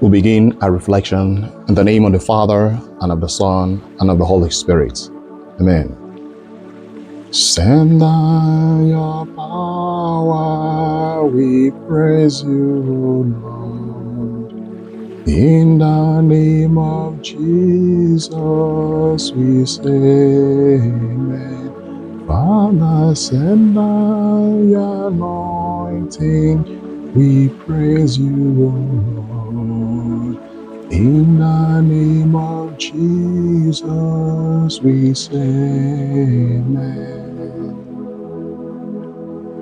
We begin our reflection in the name of the Father, and of the Son, and of the Holy Spirit. Amen. Send down your power, we praise you, Lord. In the name of Jesus, we say amen. Father, send down your anointing, we praise you, O Lord. In the name of Jesus, we say amen.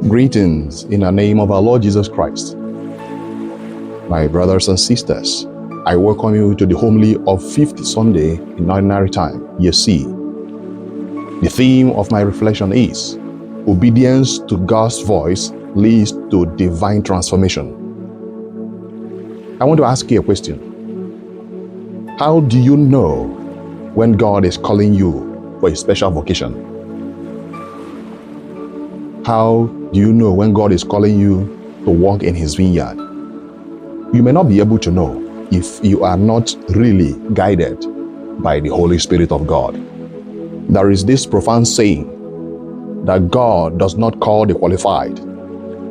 Greetings in the name of our Lord Jesus Christ. My brothers and sisters, I welcome you to the homily of 5th Sunday in Ordinary Time, Year C. The theme of my reflection is obedience to God's voice leads to divine transformation. I want to ask you a question. How do you know when God is calling you for a special vocation? How do you know when God is calling you to walk in His vineyard? You may not be able to know if you are not really guided by the Holy Spirit of God. There is this profound saying that God does not call the qualified,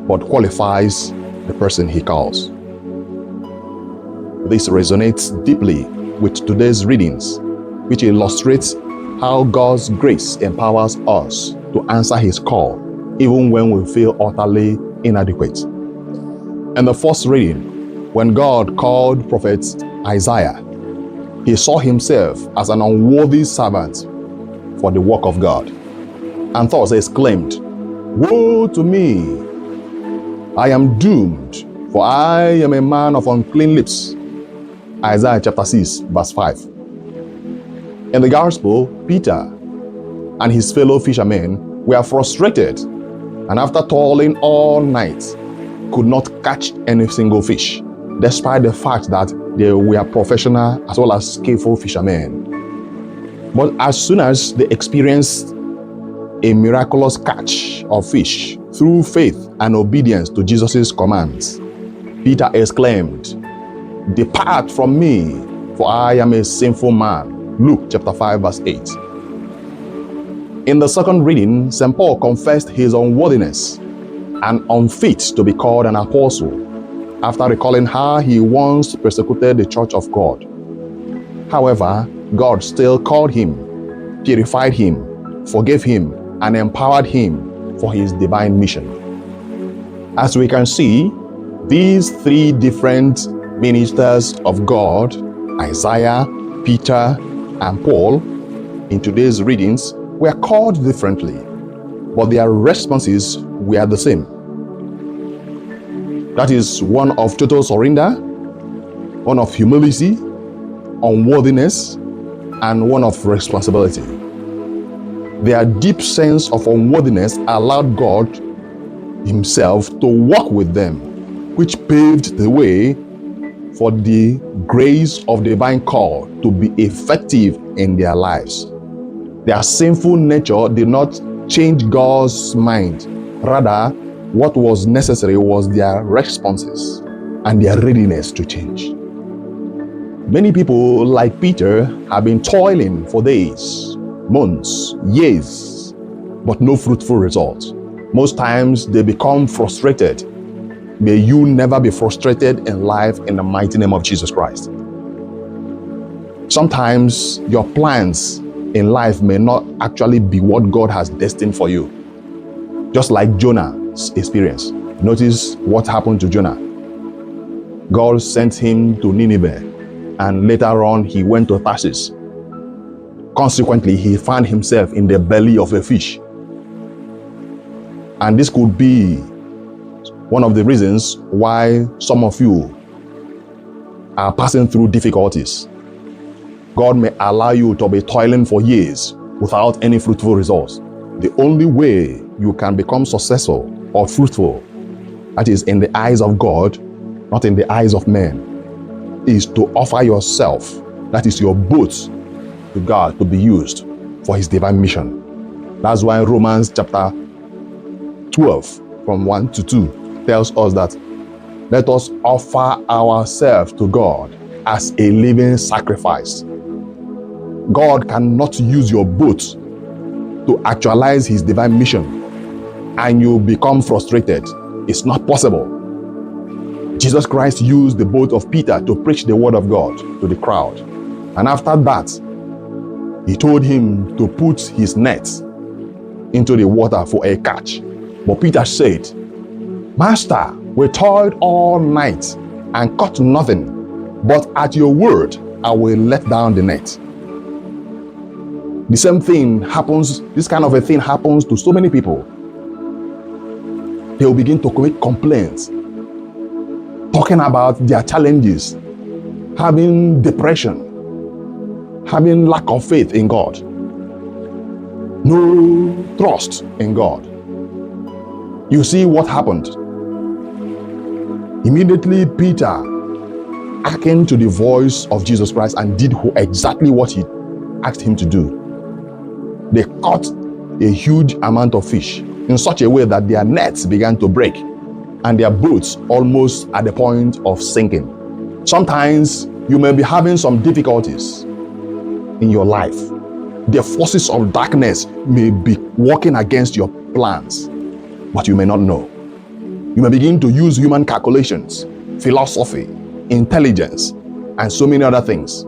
but qualifies the person He calls. This resonates deeply with today's readings, which illustrates how God's grace empowers us to answer His call, even when we feel utterly inadequate. In the first reading, when God called prophet Isaiah, he saw himself as an unworthy servant for the work of God, and thus exclaimed, "Woe to me! I am doomed, for I am a man of unclean lips." Isaiah chapter 6, verse 5. In the Gospel, Peter and his fellow fishermen were frustrated, and after toiling all night, could not catch any single fish, despite the fact that they were professional as well as skillful fishermen. But as soon as they experienced a miraculous catch of fish through faith and obedience to Jesus' commands, Peter exclaimed, "Depart from me, for I am a sinful man." Luke chapter 5, verse 8. In the second reading, St. Paul confessed his unworthiness and unfit to be called an apostle, after recalling how he once persecuted the church of God. However, God still called him, purified him, forgave him, and empowered him for his divine mission. As we can see, these three different ministers of God, Isaiah, Peter, and Paul, in today's readings, were called differently, but their responses were the same. That is one of total surrender, one of humility, unworthiness, and one of responsibility. Their deep sense of unworthiness allowed God Himself to walk with them, which paved the way for the grace of the divine call to be effective in their lives. Their sinful nature did not change God's mind. Rather, what was necessary was their responses and their readiness to change. Many people, like Peter, have been toiling for days, months, years, but no fruitful results. Most times they become frustrated. May you never be frustrated in life in the mighty name of Jesus Christ. Sometimes your plans in life may not actually be what God has destined for you. Just like Jonah's experience. Notice what happened to Jonah. God sent him to Nineveh, and later on he went to Tarsus. Consequently, he found himself in the belly of a fish. And this could be one of the reasons why some of you are passing through difficulties. God may allow you to be toiling for years without any fruitful results. The only way you can become successful or fruitful, that is in the eyes of God, not in the eyes of men, is to offer yourself, that is your boat, to God to be used for His divine mission. That's why Romans chapter 12 from 1 to 2 tells us that let us offer ourselves to God as a living sacrifice. God cannot use your boat to actualize his divine mission and you become frustrated. It's not possible. Jesus Christ used the boat of Peter to preach the word of God to the crowd. And after that, he told him to put his net into the water for a catch. But Peter said, "Master, we toiled all night and caught nothing, but at your word, I will let down the net." The same thing happens, this kind of a thing happens to so many people. They will begin to make complaints, talking about their challenges, having depression, having lack of faith in God, no trust in God. You see what happened? Immediately Peter hearkened to the voice of Jesus Christ and did exactly what he asked him to do. They caught a huge amount of fish in such a way that their nets began to break and their boats almost at the point of sinking. Sometimes you may be having some difficulties in your life. The forces of darkness may be working against your plans, but you may not know. You may begin to use human calculations, philosophy, intelligence, and so many other things,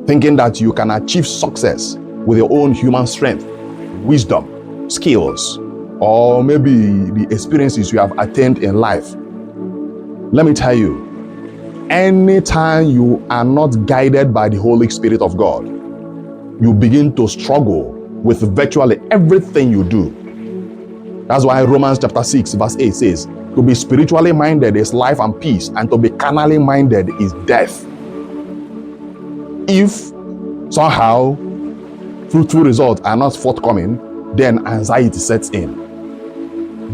thinking that you can achieve success with your own human strength, wisdom, skills, or maybe the experiences you have attained in life. Let me tell you, anytime you are not guided by the Holy Spirit of God, you begin to struggle with virtually everything you do. That's why Romans chapter 6 verse 8 says, to be spiritually minded is life and peace, and to be carnally minded is death. If somehow fruitful results are not forthcoming, then anxiety sets in.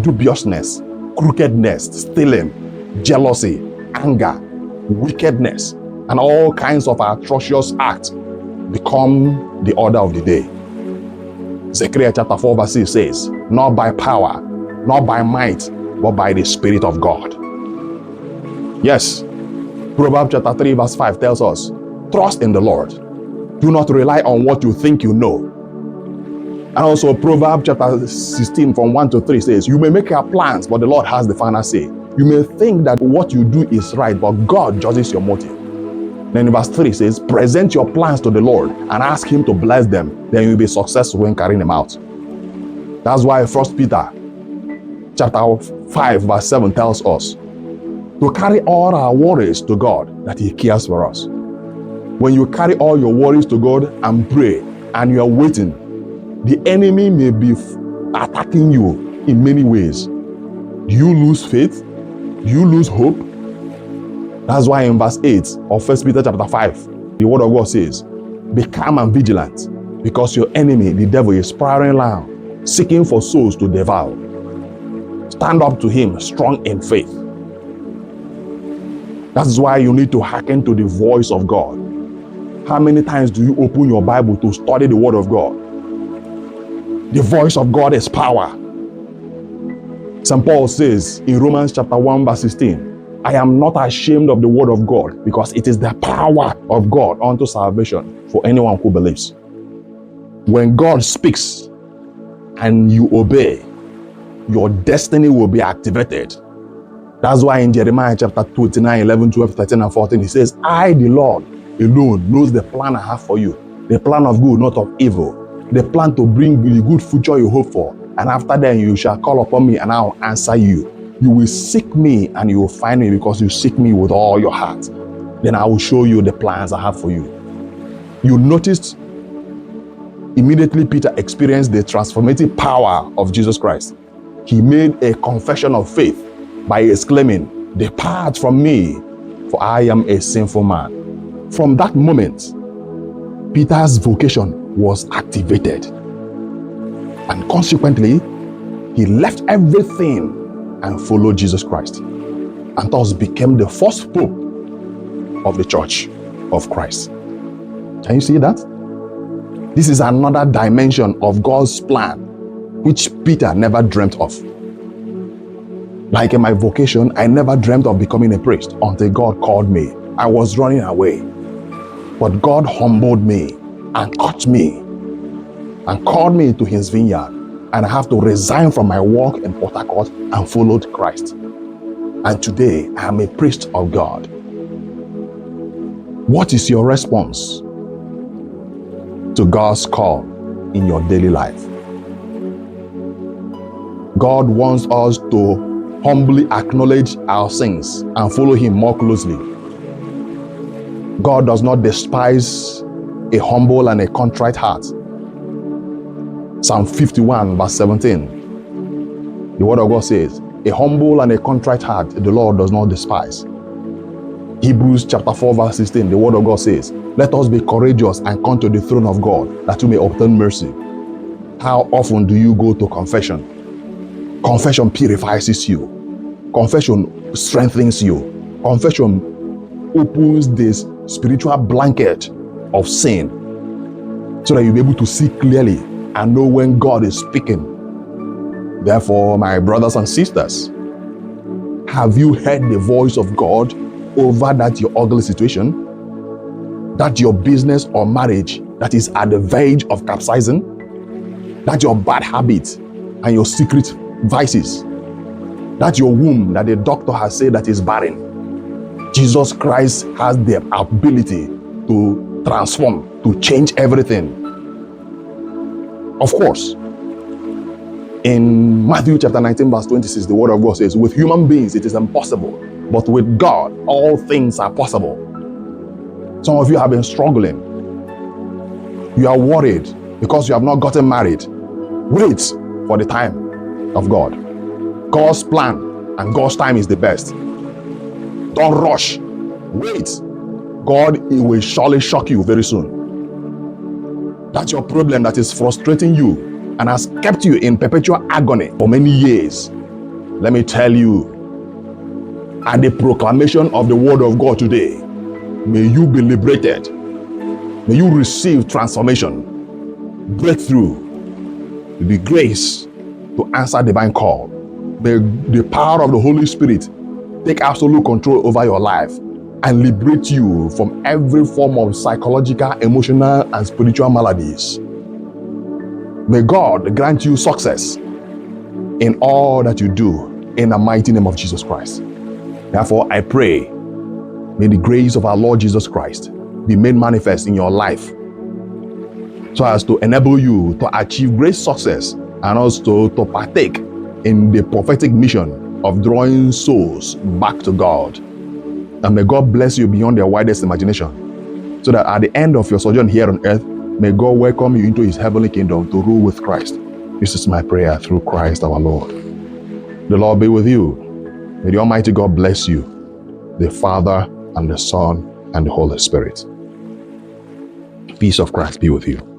Dubiousness, crookedness, stealing, jealousy, anger, wickedness, and all kinds of atrocious acts become the order of the day. Zechariah chapter 4 verse 6 says, not by power, not by might, but by the Spirit of God. Yes, Proverbs chapter 3 verse 5 tells us, trust in the Lord. Do not rely on what you think you know. And also Proverbs chapter 16 from 1 to 3 says, you may make your plans, but the Lord has the final say. You may think that what you do is right, but God judges your motive. Then in verse 3 says, present your plans to the Lord and ask him to bless them. Then you'll be successful when carrying them out. That's why 1 Peter chapter 5 verse 7 tells us to carry all our worries to God, that he cares for us. When you carry all your worries to God and pray and you are waiting, the enemy may be attacking you in many ways. Do you lose faith? Do you lose hope? That's why in verse 8 of 1 Peter chapter 5, the word of God says, be calm and vigilant, because your enemy, the devil, is prowling around, seeking for souls to devour. Stand up to him strong in faith. That's why you need to hearken to the voice of God. How many times do you open your Bible to study the word of God? The voice of God is power. St. Paul says in Romans chapter 1 verse 16, I am not ashamed of the word of God, because it is the power of God unto salvation for anyone who believes. When God speaks and you obey, your destiny will be activated. That's why in Jeremiah chapter 29, 11, 12, 13, and 14, he says, I, the Lord, alone knows the plan I have for you, the plan of good, not of evil, the plan to bring you the good future you hope for. And after that, you shall call upon me and I will answer you. You will seek me and you will find me, because you seek me with all your heart. Then I will show you the plans I have for you. You noticed immediately Peter experienced the transformative power of Jesus Christ. He made a confession of faith by exclaiming, depart from me, for I am a sinful man. From that moment, Peter's vocation was activated. And consequently, he left everything and followed Jesus Christ, and thus became the first pope of the Church of Christ. Can you see that? This is another dimension of God's plan, which Peter never dreamt of. Like in my vocation, I never dreamt of becoming a priest until God called me. I was running away. But God humbled me and caught me and called me into his vineyard. And I have to resign from my work in Port Harcourt and followed Christ. And today I am a priest of God. What is your response to God's call in your daily life? God wants us to humbly acknowledge our sins and follow him more closely. God does not despise a humble and a contrite heart. Psalm 51 verse 17. The word of God says, a humble and a contrite heart the Lord does not despise. Hebrews chapter 4 verse 16, the word of God says, let us be courageous and come to the throne of God that we may obtain mercy. How often do you go to confession? Confession purifies you. Confession strengthens you. Confession opens this spiritual blanket of sin so that you'll be able to see clearly and know when God is speaking. Therefore, my brothers and sisters, have you heard the voice of God over that your ugly situation, that your business or marriage that is at the verge of capsizing, that your bad habits and your secret vices, that your womb that the doctor has said that is barren? Jesus Christ has the ability to transform, to change everything. Of course, in Matthew chapter 19 verse 26, the word of God says, with human beings it is impossible, but with God all things are possible. Some of you have been struggling. You are worried because you have not gotten married. Wait for the time of God. God's plan and God's time is the best. Don't rush. Wait. God will surely shock you very soon. That's your problem that is frustrating you and has kept you in perpetual agony for many years. Let me tell you, at the proclamation of the word of God today, may you be liberated. May you receive transformation, breakthrough, the grace to answer divine call. May the power of the Holy Spirit take absolute control over your life and liberate you from every form of psychological, emotional, and spiritual maladies. May God grant you success in all that you do in the mighty name of Jesus Christ. Therefore, I pray, may the grace of our Lord Jesus Christ be made manifest in your life so as to enable you to achieve great success and also to partake in the prophetic mission of drawing souls back to God. And may God bless you beyond your widest imagination, so that at the end of your sojourn here on earth, may God welcome you into his heavenly kingdom to rule with Christ. This is my prayer through Christ our Lord. The Lord be with you. May the Almighty God bless you, the Father and the Son and the Holy Spirit. Peace of Christ be with you.